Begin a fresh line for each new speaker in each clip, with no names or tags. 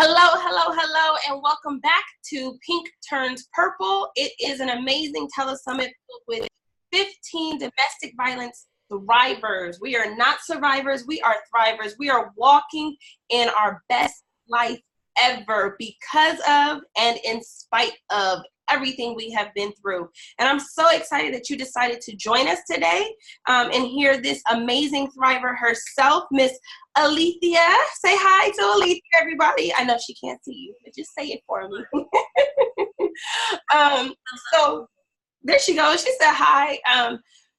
Hello, and welcome back to Pink Turns Purple. It is an amazing telesummit filled with 15 domestic violence thrivers. We are not survivors, we are thrivers. We are walking in our best life ever because of and in spite of everything we have been through. And I'm so excited that you decided to join us today and hear this amazing thriver herself, Miss Alethea. Say hi to Alethea, everybody. I know she can't see you, but just say it for me. So there she goes. She said hi.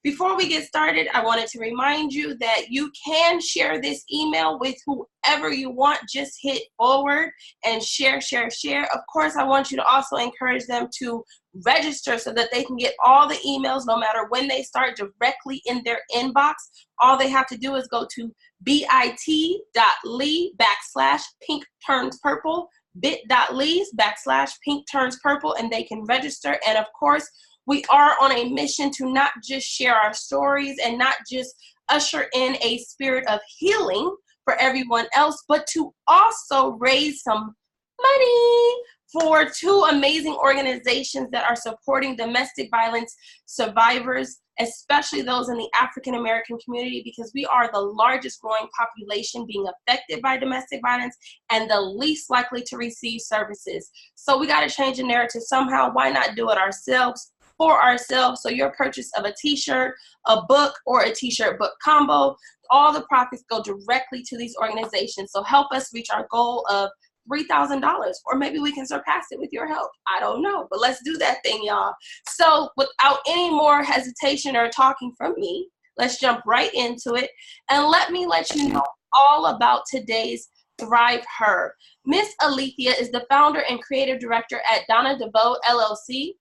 Before we get started, I wanted to remind you that you can share this email with whoever you want. Just hit forward and share. Of course, I want you to also encourage them to register so that they can get all the emails, no matter when they start, directly in their inbox. All they have to do is go to bit.ly/pink-turns-purple, bit.ly/pink-turns-purple, and they can register. And of course, we are on a mission to not just share our stories and not just usher in a spirit of healing for everyone else, but to also raise some money for two amazing organizations that are supporting domestic violence survivors, especially those in the African American community, because we are the largest growing population being affected by domestic violence and the least likely to receive services. So we got to change the narrative somehow. Why not do it ourselves? For ourselves. So your purchase of a t-shirt, a book, or a t-shirt book combo, all the profits go directly to these organizations. So help us reach our goal of $3,000, or maybe we can surpass it with your help. I don't know, but let's do that thing, y'all. So without any more hesitation or talking from me, let's jump right into it, and let me let you know all about today's Thrive Her. Miss Alethea is the founder and creative director at Donna DeVeaux LLC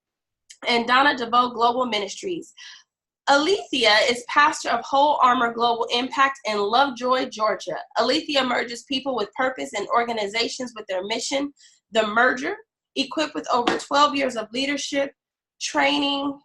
and Donna DeVeaux Global Ministries. Alethea is pastor of Whole Armor Global Impact in Lovejoy, Georgia. Alethea merges people with purpose and organizations with their mission. The merger, equipped with over 12 years of leadership, training,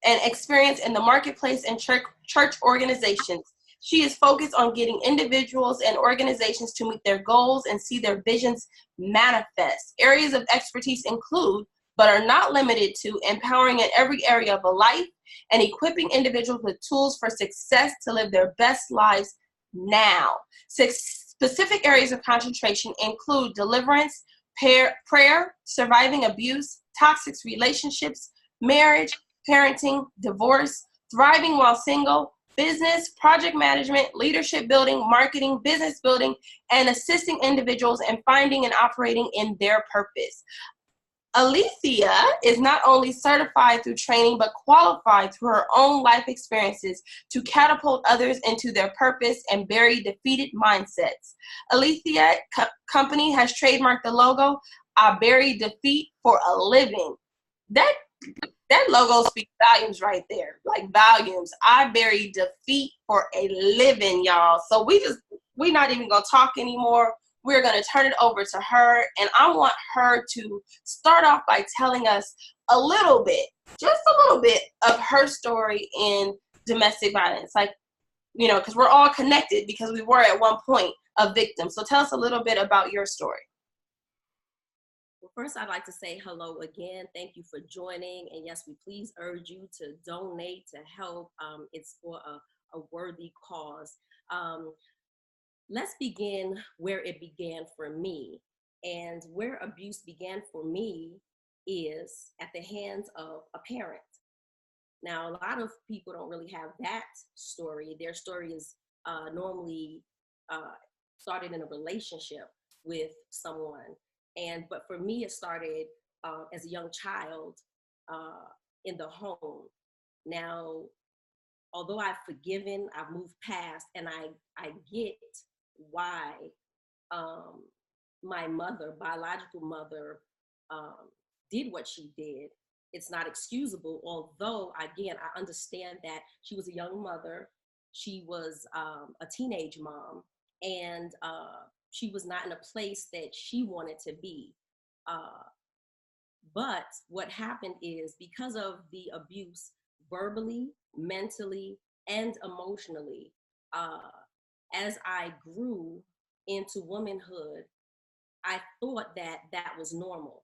and experience in the marketplace and church organizations. She is focused on getting individuals and organizations to meet their goals and see their visions manifest. Areas of expertise include, but are not limited to, empowering in every area of a life and equipping individuals with tools for success to live their best lives now. Specific areas of concentration include deliverance, prayer, surviving abuse, toxic relationships, marriage, parenting, divorce, thriving while single, business, project management, leadership building, marketing, business building, and assisting individuals in finding and operating in their purpose. Alethea is not only certified through training, but qualified through her own life experiences to catapult others into their purpose and bury defeated mindsets. Alethea company has trademarked the logo, "I bury defeat for a living." That logo speaks volumes right there, like volumes. I bury defeat for a living, y'all. So we're not even gonna talk anymore. We're going to turn it over to her, and I want her to start off by telling us a little bit, just a little bit, of her story in domestic violence. Like, you know, because we're all connected because we were at one point a victim. So tell us a little bit about your story.
Well, first, I'd like to say hello again. Thank you for joining. And yes, we please urge you to donate, to help. It's for a worthy cause. Let's begin where it began for me. And where abuse began for me is at the hands of a parent. Now, a lot of people don't really have that story. Their story is normally started in a relationship with someone. But for me, it started as a young child in the home. Now, although I've forgiven, I've moved past, and I get why my mother, biological mother, did what she did. It's not excusable, although, again, I understand that she was a young mother. She was a teenage mom, and she was not in a place that she wanted to be. But what happened is, because of the abuse, verbally, mentally, and emotionally, as I grew into womanhood, I thought that that was normal.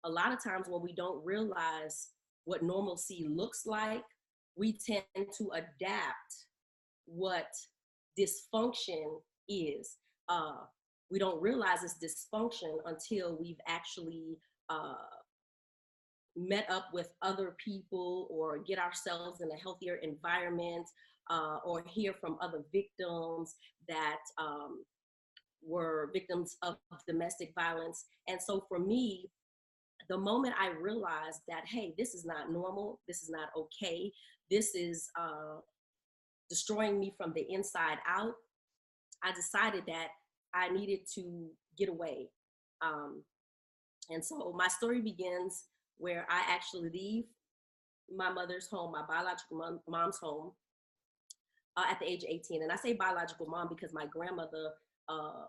A lot of times when we don't realize what normalcy looks like, we tend to adapt what dysfunction is. Uh, we don't realize it's dysfunction until we've actually uh, met up with other people or get ourselves in a healthier environment, or hear from other victims that were victims of domestic violence. And so for me, the moment I realized that, hey, this is not normal, this is not okay, this is destroying me from the inside out, I decided that I needed to get away. Um, and so my story begins where I actually leave my mother's home, my biological mom's home, at the age of 18. And I say biological mom because my grandmother uh,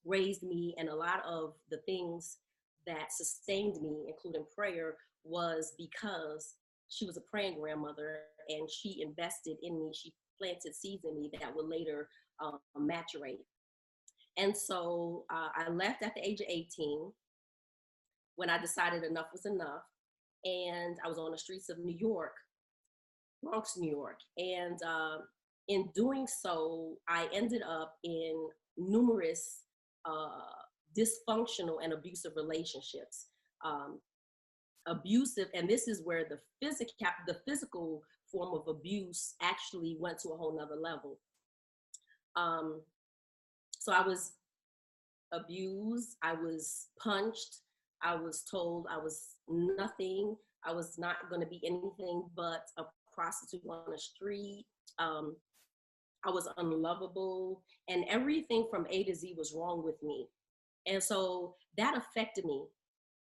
raised me, and a lot of the things that sustained me, including prayer, was because she was a praying grandmother and she invested in me. She planted seeds in me that would later maturate. And so I left at the age of 18 when I decided enough was enough. And I was on the streets of New York, Bronx, New York. And in doing so, I ended up in numerous dysfunctional and abusive relationships. Um, Abusive, and this is where the physical form of abuse actually went to a whole nother level. Um, so I was abused, I was punched, I was told I was nothing, I was not going to be anything but a prostitute on the street. Um, I was unlovable, and everything from A to Z was wrong with me. And so that affected me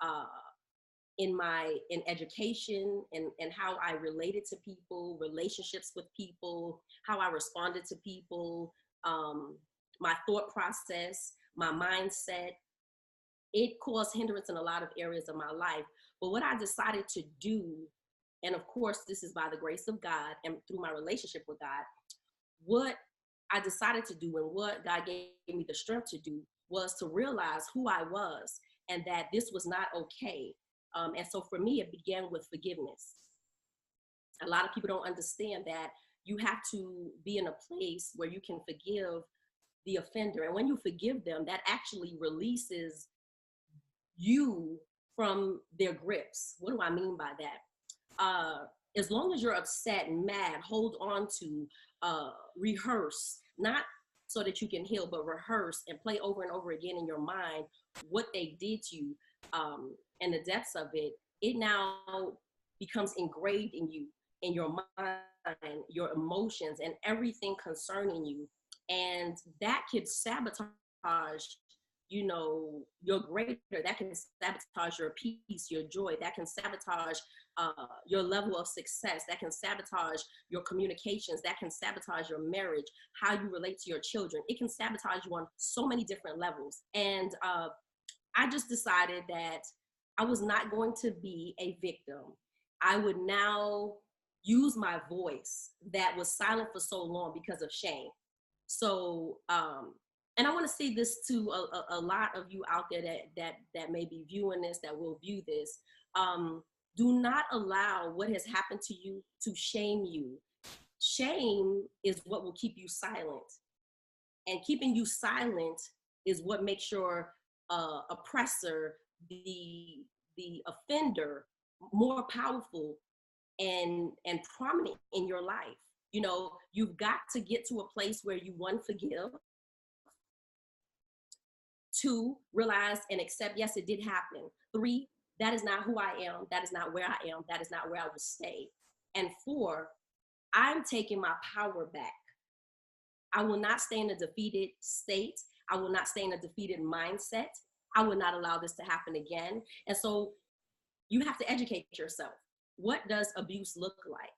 uh, in education, and how I related to people, relationships with people, how I responded to people, my thought process, my mindset. It caused hindrance in a lot of areas of my life. But what I decided to do, and of course, this is by the grace of God and through my relationship with God, what I decided to do and what God gave me the strength to do was to realize who I was and that this was not okay. And so for me, it began with forgiveness. A lot of people don't understand that you have to be in a place where you can forgive the offender. And when you forgive them, that actually releases you from their grips. What do I mean by that? As long as you're upset and mad, hold on to, rehearse, not so that you can heal, but rehearse and play over and over again in your mind what they did to you, and the depths of it. It now becomes engraved in you, in your mind, your emotions, and everything concerning you. And that could sabotage, your greater, that can sabotage your peace, your joy, that can sabotage your level of success, that can sabotage your communications, that can sabotage your marriage, how you relate to your children. It can sabotage you on so many different levels. And I just decided that I was not going to be a victim. I would now use my voice that was silent for so long because of shame. So, and I want to say this to a lot of you out there that may be viewing this, that will view this. Do not allow what has happened to you to shame you. Shame is what will keep you silent, and keeping you silent is what makes your oppressor, the offender, more powerful and prominent in your life. You've got to get to a place where you, one, forgive, two, realize and accept, yes, it did happen. Three, that is not who I am. That is not where I am. That is not where I will stay. And four, I'm taking my power back. I will not stay in a defeated state. I will not stay in a defeated mindset. I will not allow this to happen again. And so you have to educate yourself. What does abuse look like?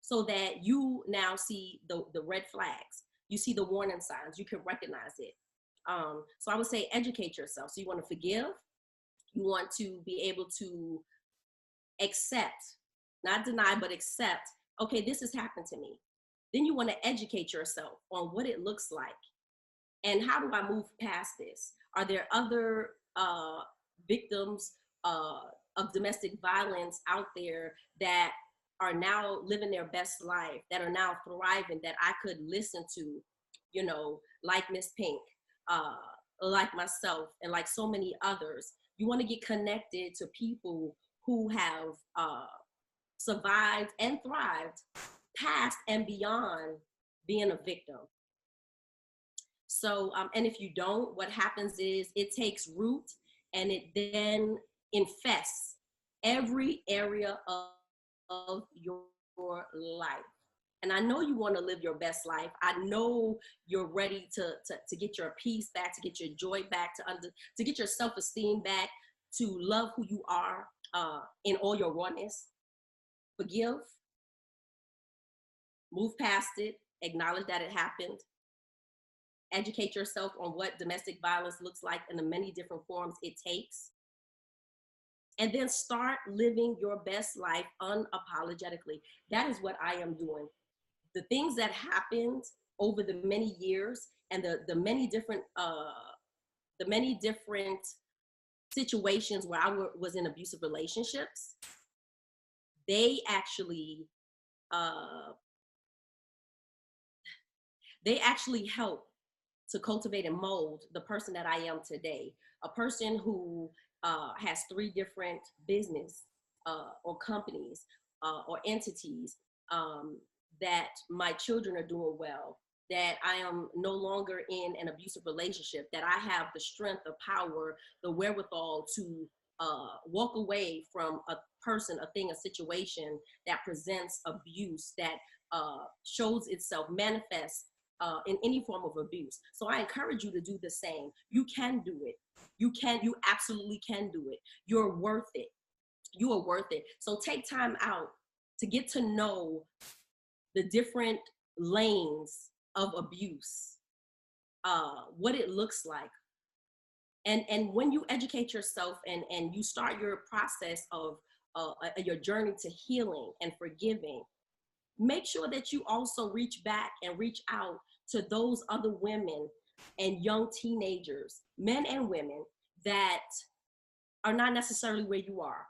So that you now see the red flags. You see the warning signs. You can recognize it. So I would say educate yourself. So you want to forgive. You want to be able to accept, not deny, but accept, okay, this has happened to me. Then you want to educate yourself on what it looks like And how do I move past this? Are there other victims of domestic violence out there that are now living their best life, that are now thriving, that I could listen to, you know, like Miss Pink, like myself, and like so many others? You want to get connected to people who have survived and thrived past and beyond being a victim. So, and if you don't, what happens is it takes root and it then infests every area of your life. And I know you want to live your best life. I know you're ready to get your peace back, to get your joy back, to get your self-esteem back, to love who you are in all your rawness. Forgive, move past it, acknowledge that it happened, educate yourself on what domestic violence looks like in the many different forms it takes, and then start living your best life unapologetically. That is what I am doing. The things that happened over the many years and the many different situations where I was in abusive relationships, they actually help to cultivate and mold the person that I am today. A person who has 3 different business or companies or entities, that my children are doing well, that I am no longer in an abusive relationship, that I have the strength, the power, the wherewithal to walk away from a person, a thing, a situation that presents abuse, that shows itself, manifests in any form of abuse. So I encourage you to do the same. You can do it. You absolutely can do it. You're worth it. You are worth it. So take time out to get to know the different lanes of abuse, what it looks like. And when you educate yourself and you start your process of your journey to healing and forgiving, make sure that you also reach back and reach out to those other women and young teenagers, men and women, that are not necessarily where you are.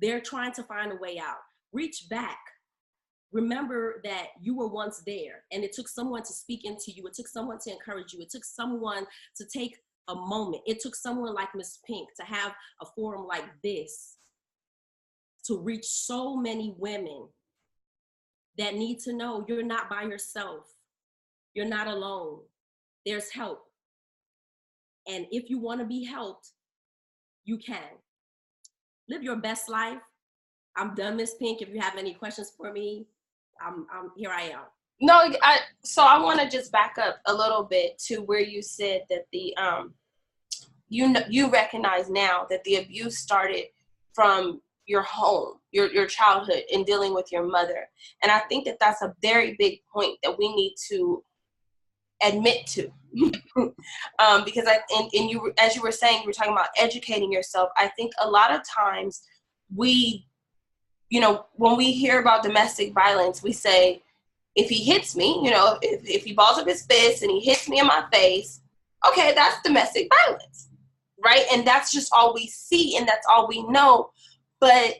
They're trying to find a way out. Reach back. Remember that you were once there, and it took someone to speak into you. It took someone to encourage you. It took someone to take a moment. It took someone like Miss Pink to have a forum like this to reach so many women that need to know you're not by yourself. You're not alone. There's help. And if you want to be helped, you can. Live your best life. I'm done, Miss Pink. If you have any questions for me, I'm here I am.
No, so I want to just back up a little bit to where you said that the you recognize now that the abuse started from your home, your childhood, and dealing with your mother. And I think that that's a very big point that we need to admit to. Because you, as you were saying, you were talking about educating yourself. I think a lot of times we, when we hear about domestic violence, we say, if he hits me, if he balls up his fist and he hits me in my face, okay, that's domestic violence, right? And that's just all we see, and that's all we know. But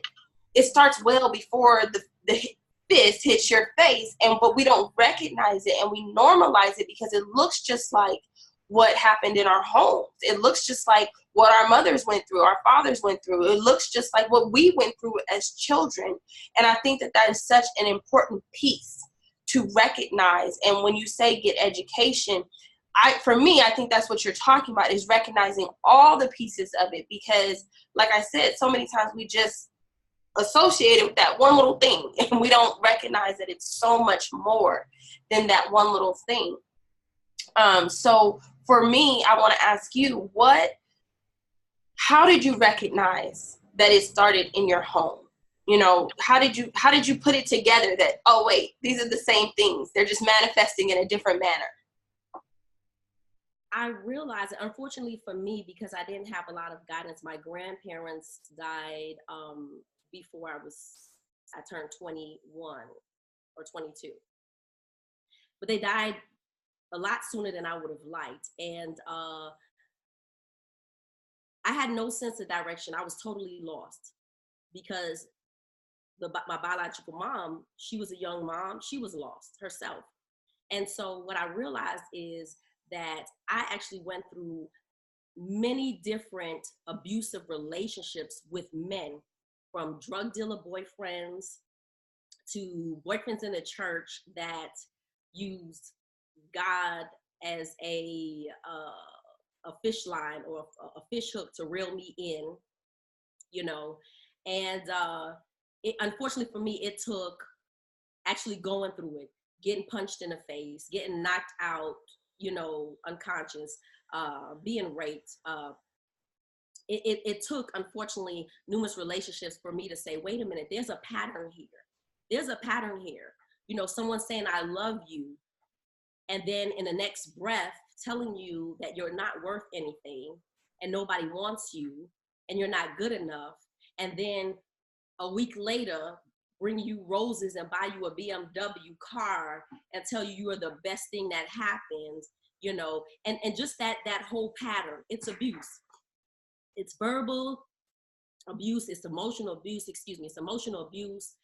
it starts well before the fist hits your face, but we don't recognize it, and we normalize it because it looks just like what happened in our homes. It looks just like what our mothers went through, our fathers went through. It looks just like what we went through as children. And I think that is such an important piece to recognize. And when you say get education, for me, I think that's what you're talking about, is recognizing all the pieces of it. Because like I said, so many times we just associate it with that one little thing, and we don't recognize that it's so much more than that one little thing. So for me, I want to ask you, how did you recognize that it started in your home? How did you put it together that, oh wait, these are the same things, they're just manifesting in a different manner?
I realized, unfortunately for me, because I didn't have a lot of guidance. My grandparents died before I turned 21 or 22. But they died a lot sooner than I would have liked. And I had no sense of direction. I was totally lost because my biological mom, she was a young mom. She was lost herself. And so what I realized is that I actually went through many different abusive relationships with men, from drug dealer boyfriends to boyfriends in the church that used God as a fish line or a fish hook to reel me in, you know. And unfortunately for me, it took actually going through it, getting punched in the face, getting knocked out, you know, unconscious, being raped. It took, unfortunately, numerous relationships for me to say, wait a minute, there's a pattern here. There's a pattern here. You know, someone saying, I love you, and then in the next breath telling you that you're not worth anything and nobody wants you and you're not good enough. And then a week later, bring you roses and buy you a BMW car and tell you are the best thing that happens, you know, and just that whole pattern. It's abuse. It's verbal abuse. It's emotional abuse. It's emotional abuse.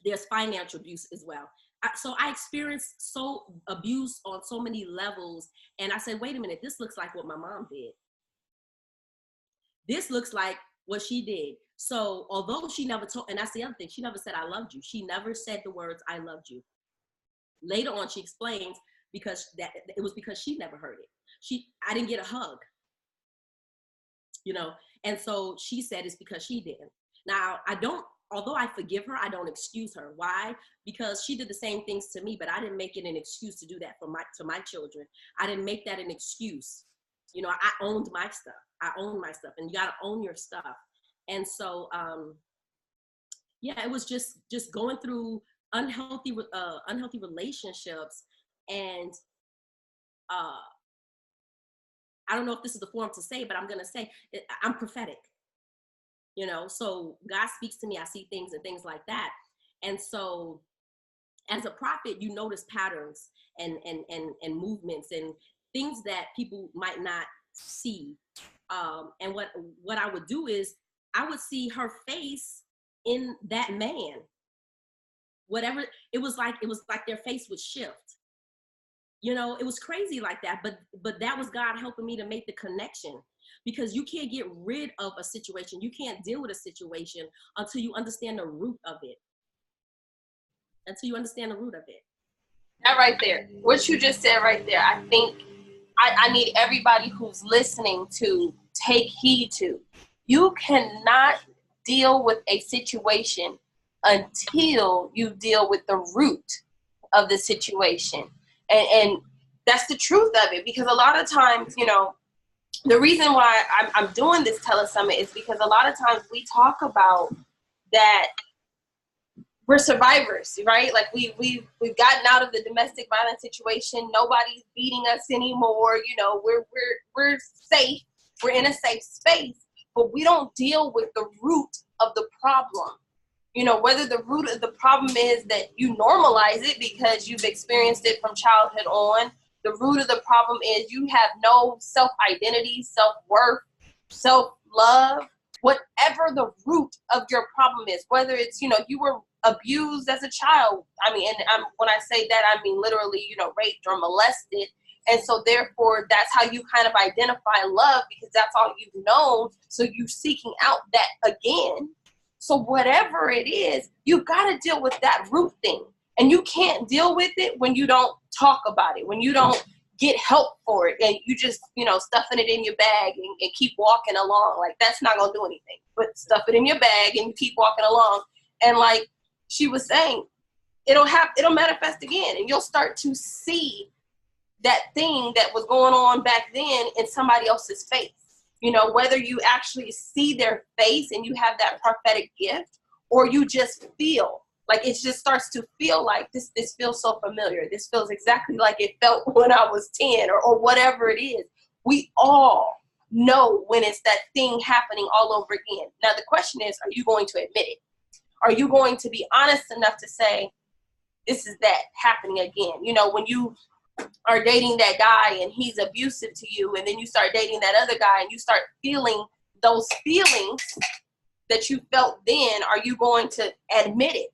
There's financial abuse as well. So I experienced abuse on so many levels. And I said, wait a minute, this looks like what my mom did. This looks like what she did. So although she never told, and that's the other thing, she never said, I loved you. She never said the words, I loved you. Later on, she explains it was because she never heard it. I didn't get a hug, you know? And so she said it's because she didn't. Now, although I forgive her, I don't excuse her. Why? Because she did the same things to me, but I didn't make it an excuse to do that to my children. I didn't make that an excuse. You know, I owned my stuff. I owned my stuff, and you got to own your stuff. And so, yeah, it was just going through unhealthy relationships. And I don't know if this is the forum to say, but I'm going to say I'm prophetic. You know, so God speaks to me. I see things and things like that. And so as a prophet, you notice patterns and movements and things that people might not see. And what I would do is I would see her face in that man. Whatever, it was like their face would shift. You know, it was crazy like that. But that was God helping me to make the connection. Because you can't get rid of a situation. You can't deal with a situation until you understand the root of it.
That right there, what you just said right there, I think I need everybody who's listening to take heed to. You cannot deal with a situation until you deal with the root of the situation. And that's the truth of it. Because a lot of times, you know, the reason why I'm doing this telesummit is because a lot of times we talk about that we're survivors, right? Like we've gotten out of the domestic violence situation. Nobody's beating us anymore. You know, we're safe. We're in a safe space, but we don't deal with the root of the problem. You know, whether the root of the problem is that you normalize it because you've experienced it from childhood on. The root of the problem is you have no self-identity, self-worth, self-love, whatever the root of your problem is, whether it's, you know, you were abused as a child. I mean, and when I say that, I mean literally, you know, raped or molested. And so therefore, that's how you kind of identify love, because that's all you've known. So you're seeking out that again. So whatever it is, you've got to deal with that root thing. And you can't deal with it when you don't talk about it, when you don't get help for it, and you just, you know, stuffing it in your bag and keep walking along. Like, that's not going to do anything. But stuff it in your bag and you keep walking along. And like she was saying, it'll manifest again. And you'll start to see that thing that was going on back then in somebody else's face. You know, whether you actually see their face and you have that prophetic gift, or you just feel like it just starts to feel like this feels so familiar. This feels exactly like it felt when I was 10 or whatever it is. We all know when it's that thing happening all over again. Now, the question is, are you going to admit it? Are you going to be honest enough to say, this is that happening again? You know, when you are dating that guy and he's abusive to you, and then you start dating that other guy and you start feeling those feelings that you felt then, are you going to admit it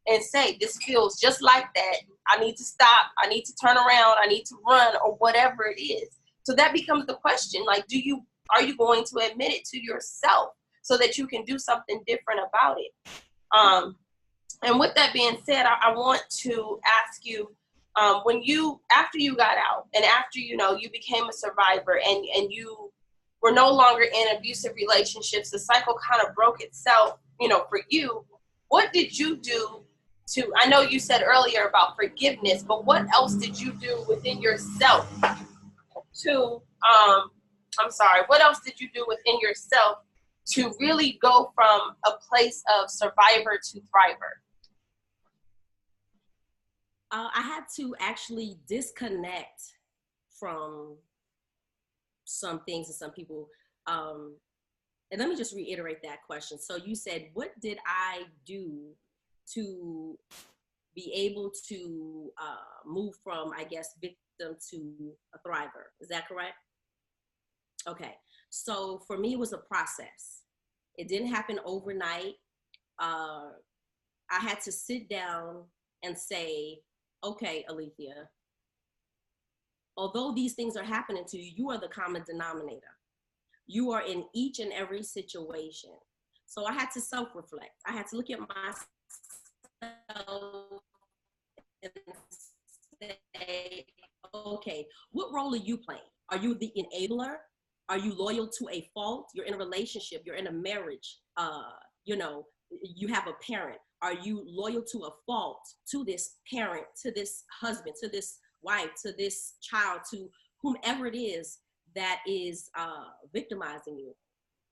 and say, this feels just like that, I need to stop, I need to turn around, I need to run, or whatever it is? So that becomes the question, like, are you going to admit it to yourself so that you can do something different about it? And with that being said, I want to ask you, after you got out and after, you became a survivor and you were no longer in abusive relationships, the cycle kind of broke itself, for you. What did you do I know you said earlier about forgiveness, but what else did you do within yourself what else did you do within yourself to really go from a place of survivor to thriver?
I had to actually disconnect from some things and some people. And let me just reiterate that question. So you said, what did I do to be able to move from, I guess, victim to a thriver? Is that correct? Okay. So for me, it was a process. It didn't happen overnight. I had to sit down and say, okay, Alethea, although these things are happening to you, you are the common denominator. You are in each and every situation. So I had to self-reflect. I had to look at myself and say, okay, what role are you playing? Are you the enabler? Are you loyal to a fault? You're in a relationship, you're in a marriage, you have a parent. Are you loyal to a fault, to this parent, to this husband, to this wife, to this child, to whomever it is that is victimizing you?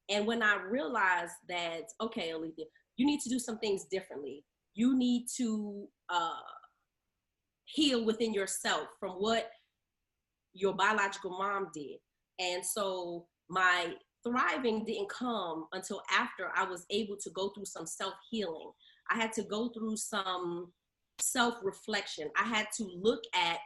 And when I realized that, okay, Alethea, you need to do some things differently. You need to heal within yourself from what your biological mom did. And so my thriving didn't come until after I was able to go through some self-healing. I had to go through some self-reflection. I had to look at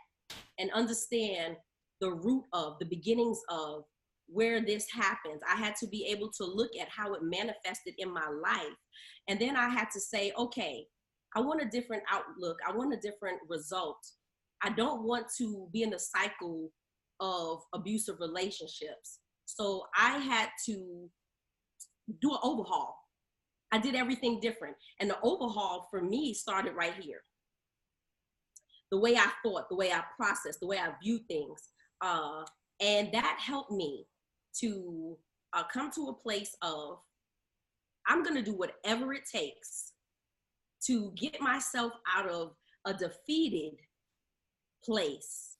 and understand the root of, the beginnings of where this happens. I had to be able to look at how it manifested in my life. And then I had to say, okay, I want a different outlook. I want a different result. I don't want to be in the cycle of abusive relationships. So I had to do an overhaul. I did everything different. And the overhaul for me started right here. The way I thought, the way I processed, the way I viewed things. And that helped me to come to a place of, I'm gonna do whatever it takes to get myself out of a defeated place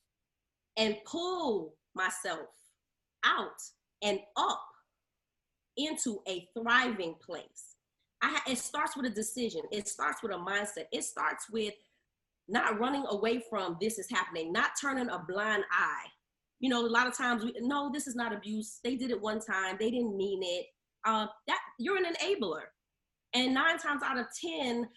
and pull myself out and up into a thriving place. It starts with a decision. It starts with a mindset. It starts with not running away from this is happening, not turning a blind eye. A lot of times no, this is not abuse. They did it one time. They didn't mean it. That you're an enabler. And 9 times out of 10,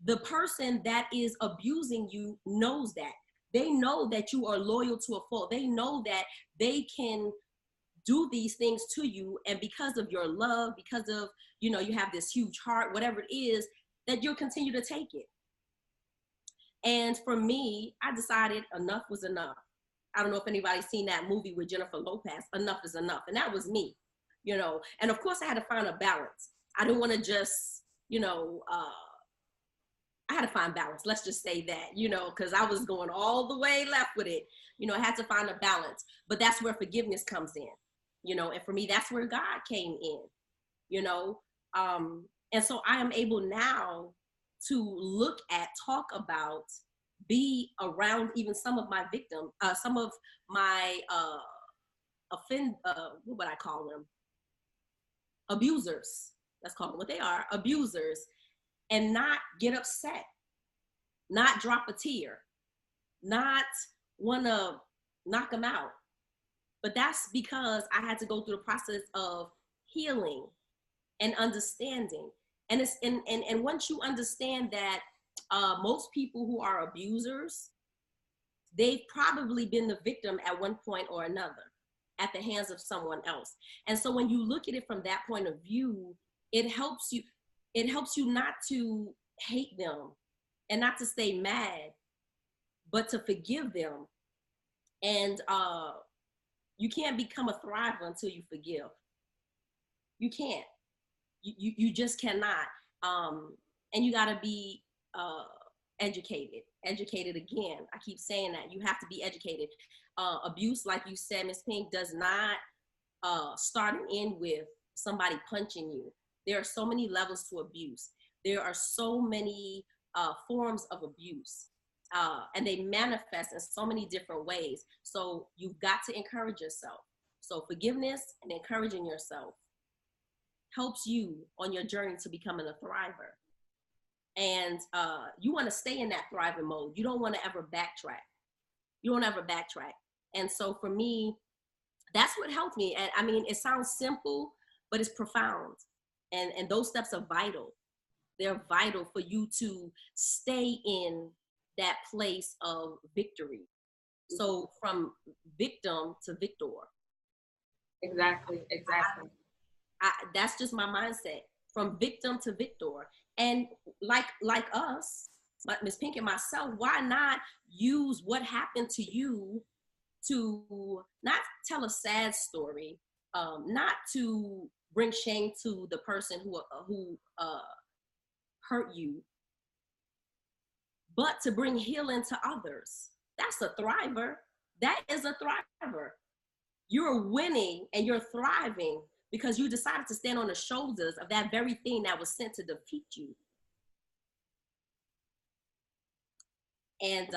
the person that is abusing you knows that. They know that you are loyal to a fault. They know that they can do these things to you. And because of your love, because of, you have this huge heart, whatever it is, that you'll continue to take it. And for me, I decided enough was enough. I don't know if anybody's seen that movie with Jennifer Lopez, Enough is Enough. And that was me, And of course I had to find a balance. I didn't want to just, I had to find balance. Let's just say that, because I was going all the way left with it. I had to find a balance. But that's where forgiveness comes in, and for me, that's where God came in, and so I am able now to look at, talk about, be around even some of my victims, some of my what would I call them? Abusers. Let's call them what they are, abusers, and not get upset, not drop a tear, not want to knock them out. But that's because I had to go through the process of healing and understanding. And it's and once you understand that most people who are abusers they've probably been the victim at one point or another at the hands of someone else. And so when you look at it from that point of view, it helps you not to hate them and not to stay mad, but to forgive them. And you can't become a thriver until you forgive. You can't. You just cannot. And you got to be educated again. I keep saying that. You have to be educated. Abuse, like you said, Ms. Pink, does not start and end with somebody punching you. There are so many levels to abuse. There are so many forms of abuse, and they manifest in so many different ways. So you've got to encourage yourself. So forgiveness and encouraging yourself helps you on your journey to becoming a thriver. And you want to stay in that thriving mode. You don't want to ever backtrack. And so for me, that's what helped me. And I mean, it sounds simple, but it's profound. And those steps are vital. They're vital for you to stay in that place of victory. So from victim to victor.
Exactly.
That's just my mindset. From victim to victor. And like us, like Ms. Pink and myself, why not use what happened to you to not tell a sad story, not to bring shame to the person who hurt you, but to bring healing to others. That's a thriver. That is a thriver. You're winning and you're thriving because you decided to stand on the shoulders of that very thing that was sent to defeat you. And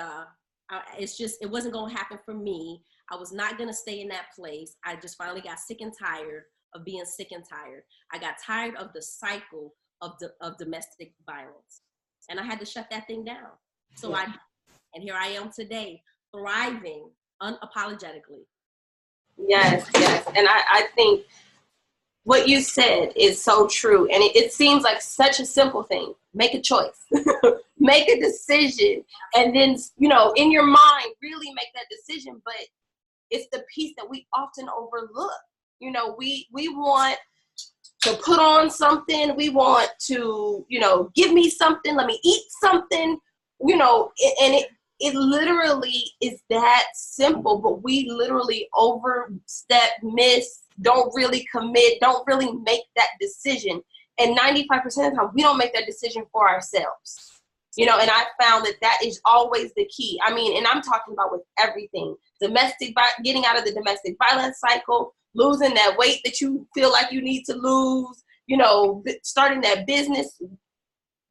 it wasn't going to happen for me. I was not going to stay in that place. I just finally got sick and tired of being sick and tired. I got tired of the cycle of domestic violence. And I had to shut that thing down. So and here I am today, thriving unapologetically.
Yes. And I think what you said is so true. And it seems like such a simple thing. Make a choice. Make a decision. And then, in your mind, really make that decision. But it's the piece that we often overlook. We want to put on something. We want to, give me something. Let me eat something, and it literally is that simple, but we literally overstep, miss, don't really commit, don't really make that decision. And 95% of the time, we don't make that decision for ourselves. And I found that is always the key. I mean, and I'm talking about with everything. Getting out of the domestic violence cycle, losing that weight that you feel like you need to lose, starting that business,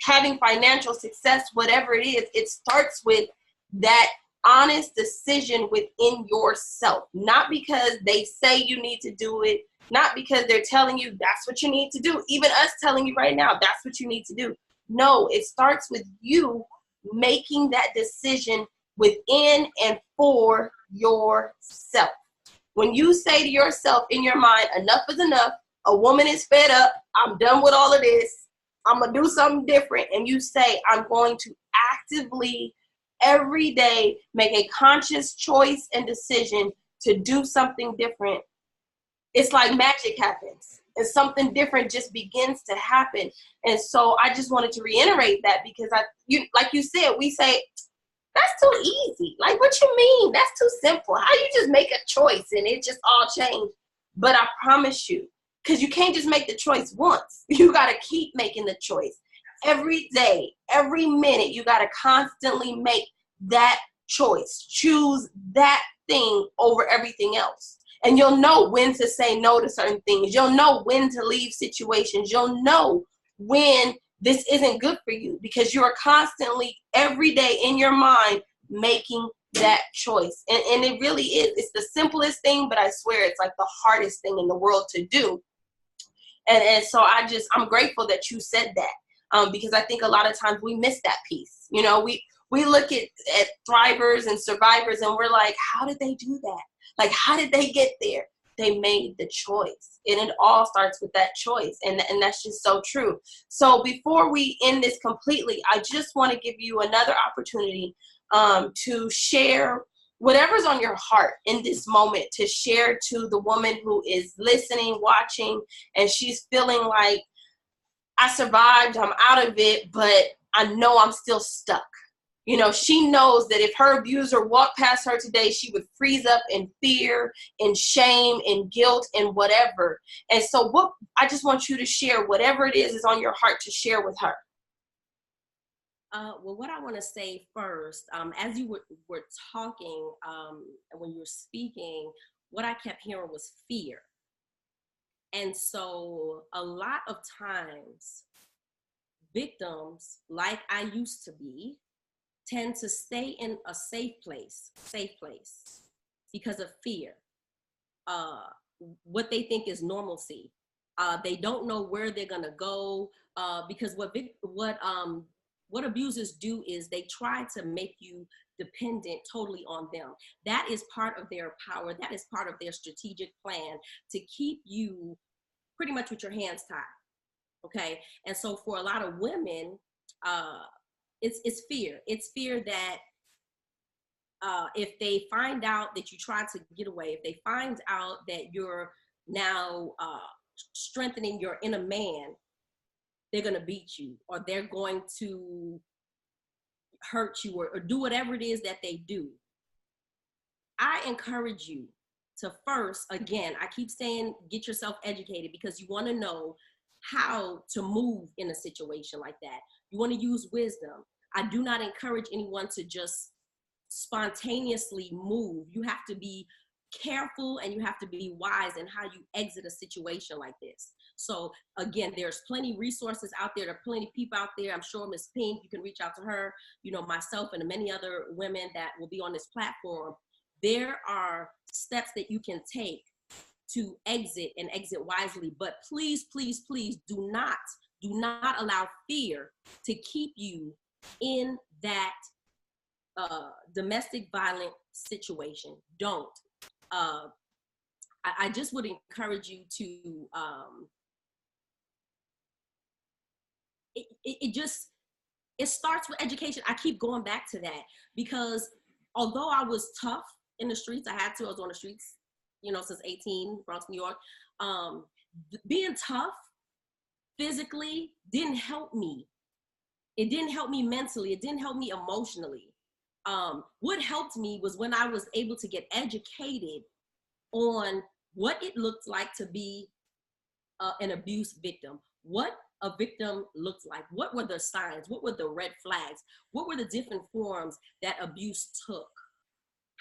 having financial success, whatever it is, it starts with that honest decision within yourself. Not because they say you need to do it, not because they're telling you that's what you need to do. Even us telling you right now, that's what you need to do. No, it starts with you making that decision within and for yourself. When you say to yourself in your mind, enough is enough, a woman is fed up, I'm done with all of this, I'm going to do something different. And you say, I'm going to actively every day make a conscious choice and decision to do something different. It's like magic happens and something different just begins to happen. And so I just wanted to reiterate that because like you said, we say, that's too easy. Like, what you mean? That's too simple. How you just make a choice and it just all changed? But I promise you, because you can't just make the choice once. You got to keep making the choice. Every day, every minute, you got to constantly make that choice. Choose that thing over everything else. And you'll know when to say no to certain things. You'll know when to leave situations. You'll know when this isn't good for you because you are constantly, every day in your mind, making that choice. And it really is. It's the simplest thing, but I swear it's like the hardest thing in the world to do. And so I'm grateful that you said that because I think a lot of times we miss that piece. We look at thrivers and survivors and we're like, how did they do that? Like, how did they get there? They made the choice. And it all starts with that choice. And that's just so true. So before we end this completely, I just want to give you another opportunity to share whatever's on your heart in this moment to share to the woman who is listening, watching, and she's feeling like, I survived, I'm out of it, but I know I'm still stuck. You know, she knows that if her abuser walked past her today, she would freeze up in fear, in shame, in guilt, and whatever. And so I just want you to share whatever it is on your heart to share with her.
Well, what I want to say first, as you were talking, when you were speaking, what I kept hearing was fear. And so a lot of times, victims, like I used to be, tend to stay in a safe place because of fear, what they think is normalcy. They don't know where they're gonna go, because what abusers do is they try to make you dependent totally on them. That is part of their power. That is part of their strategic plan to keep you pretty much with your hands tied. Okay. And so for a lot of women, it's fear. It's fear that if they find out that you tried to get away, if they find out that you're now strengthening your inner man, they're going to beat you, or they're going to hurt you, or do whatever it is that they do. I encourage you to first, again, I keep saying, get yourself educated, because you want to know how to move in a situation like that. You want to use wisdom. I do not encourage anyone to just spontaneously move. You have to be careful and you have to be wise in how you exit a situation like this. So again, there's plenty of resources out there. There are plenty of people out there. I'm sure Miss Pink, you can reach out to her, you know, myself and many other women that will be on this platform. There are steps that you can take to exit and exit wisely. But please, please, please do not allow fear to keep you in that domestic violent situation. Don't. I just would encourage you to, it starts with education. I keep going back to that, because although I was tough in the streets, I was on the streets, you know, since 18, Bronx, New York. Being tough physically didn't help me. It didn't help me mentally. It didn't help me emotionally. What helped me was when I was able to get educated on what it looked like to be an abuse victim, what a victim looked like, what were the signs, what were the red flags, what were the different forms that abuse took,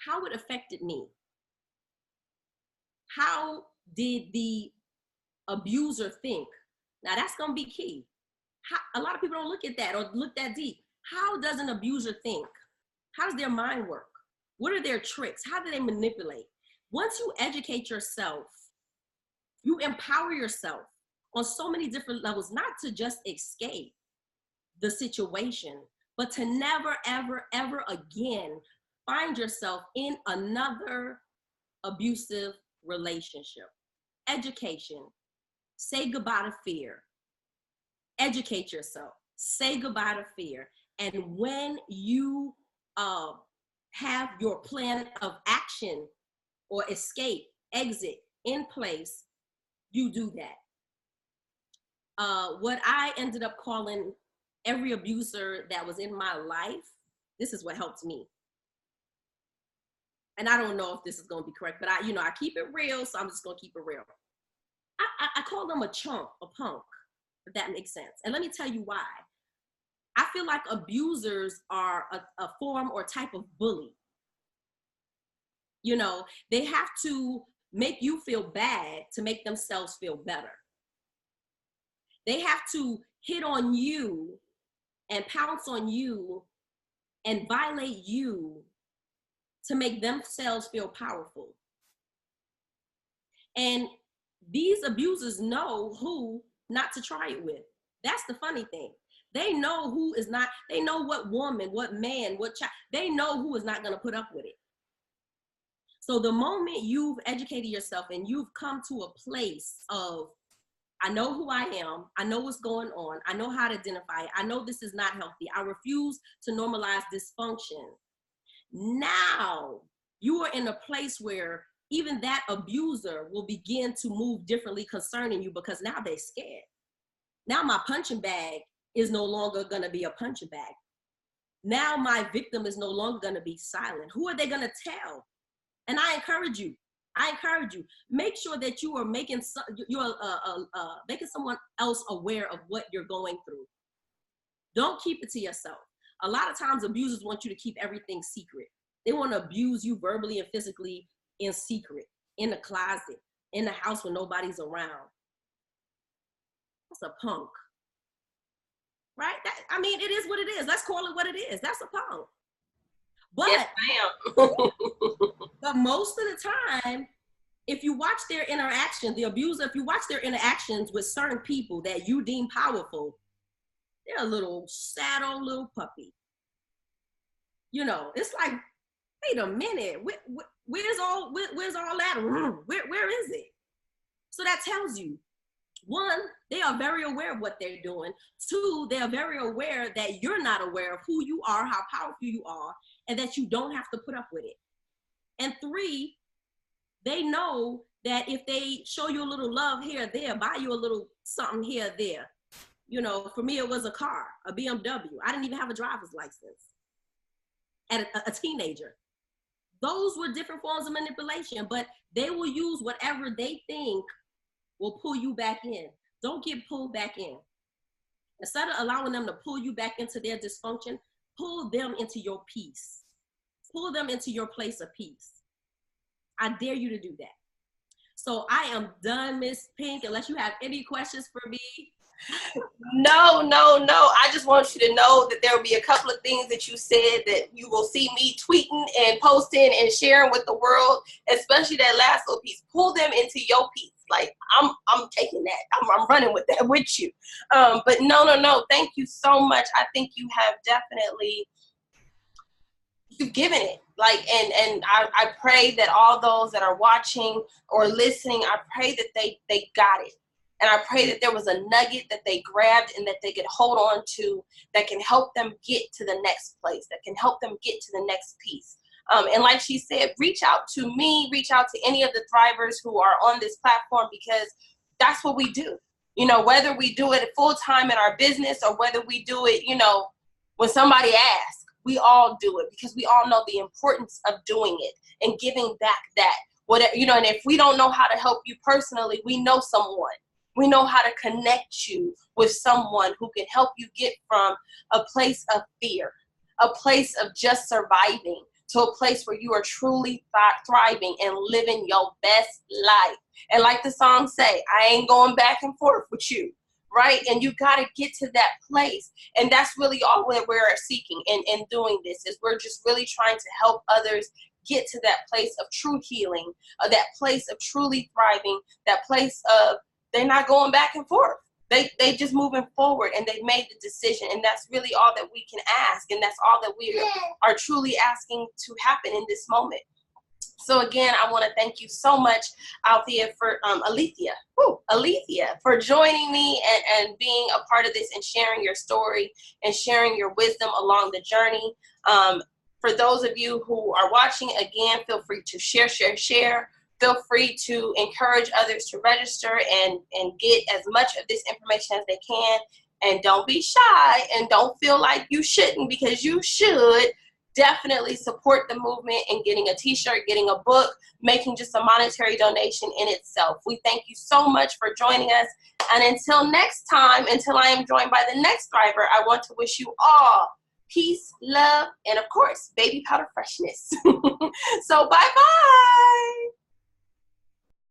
how it affected me, how did the abuser think. Now that's going to be key. A lot of people don't look at that or look that deep. How does an abuser think? How does their mind work? What are their tricks? How do they manipulate? Once you educate yourself, you empower yourself on so many different levels, not to just escape the situation, but to never, ever, ever again find yourself in another abusive relationship. Education. Say goodbye to fear. Educate yourself. Say goodbye to fear. And when you have your plan of action or escape, exit in place, you do that. What I ended up calling every abuser that was in my life, this is what helped me. And I don't know if this is going to be correct, but I keep it real, so I'm just going to keep it real. I call them a punk, if that makes sense. And let me tell you why. I feel like abusers are a form or type of bully. You know, they have to make you feel bad to make themselves feel better. They have to hit on you and pounce on you and violate you to make themselves feel powerful. And these abusers know who not to try it with. That's the funny thing. They know who is not, they know what woman, what man, what child, they know who is not going to put up with it. So the moment you've educated yourself and you've come to a place of, I know who I am, I know what's going on, I know how to identify it, I know this is not healthy, I refuse to normalize dysfunction. Now you are in a place where even that abuser will begin to move differently concerning you, because now they're scared. Now my punching bag is no longer going to be a punching bag. Now my victim is no longer going to be silent. Who are they going to tell? And I encourage you, make sure that you are making making someone else aware of what you're going through. Don't keep it to yourself. A lot of times abusers want you to keep everything secret. They want to abuse you verbally and physically in secret, in the closet, in the house when nobody's around. That's a punk, right? I mean, it is what it is. Let's call it what it is. That's a punk. But,
yes, ma'am.
but most of the time, if you watch their interaction, the abuser, if you watch their interactions with certain people that you deem powerful, they're a little sad old little puppy. You know, it's like, wait a minute, where's all that? Where is it? So that tells you, one, they are very aware of what they're doing. Two, they are very aware that you're not aware of who you are, how powerful you are, and that you don't have to put up with it. And three, they know that if they show you a little love here or there, buy you a little something here or there. You know, for me, it was a car, a BMW. I didn't even have a driver's license at a teenager. Those were different forms of manipulation, but they will use whatever they think will pull you back in. Don't get pulled back in. Instead of allowing them to pull you back into their dysfunction, pull them into your peace. Pull them into your place of peace. I dare you to do that. So I am done, Miss Pink, unless you have any questions for me.
No. I just want you to know that there will be a couple of things that you said that you will see me tweeting and posting and sharing with the world, especially that last little piece. Pull them into your piece. Like, I'm taking that. I'm running with that with you. But no. Thank you so much. I think you have definitely, you've given it. Like, and I pray that all those that are watching or listening, I pray that they got it. And I pray that there was a nugget that they grabbed and that they could hold on to that can help them get to the next place, that can help them get to the next piece. And like she said, reach out to me, reach out to any of the thrivers who are on this platform, because that's what we do. You know, whether we do it full time in our business or whether we do it, you know, when somebody asks, we all do it because we all know the importance of doing it and giving back that. Whatever, you know, and if we don't know how to help you personally, we know someone. We know how to connect you with someone who can help you get from a place of fear, a place of just surviving, to a place where you are truly thriving and living your best life. And like the song say, I ain't going back and forth with you, right? And you got to get to that place. And that's really all that we're seeking in doing this, is we're just really trying to help others get to that place of true healing, that place of truly thriving, that place of they're not going back and forth. They just moving forward, and they've made the decision, and that's really all that we can ask, and that's all that we are truly asking to happen in this moment. So again, I want to thank you so much, Alethea, for Alethea, for joining me and being a part of this and sharing your story and sharing your wisdom along the journey. For those of you who are watching, again, feel free to share. Feel free to encourage others to register and get as much of this information as they can. And don't be shy and don't feel like you shouldn't, because you should definitely support the movement in getting a t-shirt, getting a book, making just a monetary donation in itself. We thank you so much for joining us. And until next time, until I am joined by the next thriver, I want to wish you all peace, love, and of course, baby powder freshness. So bye-bye.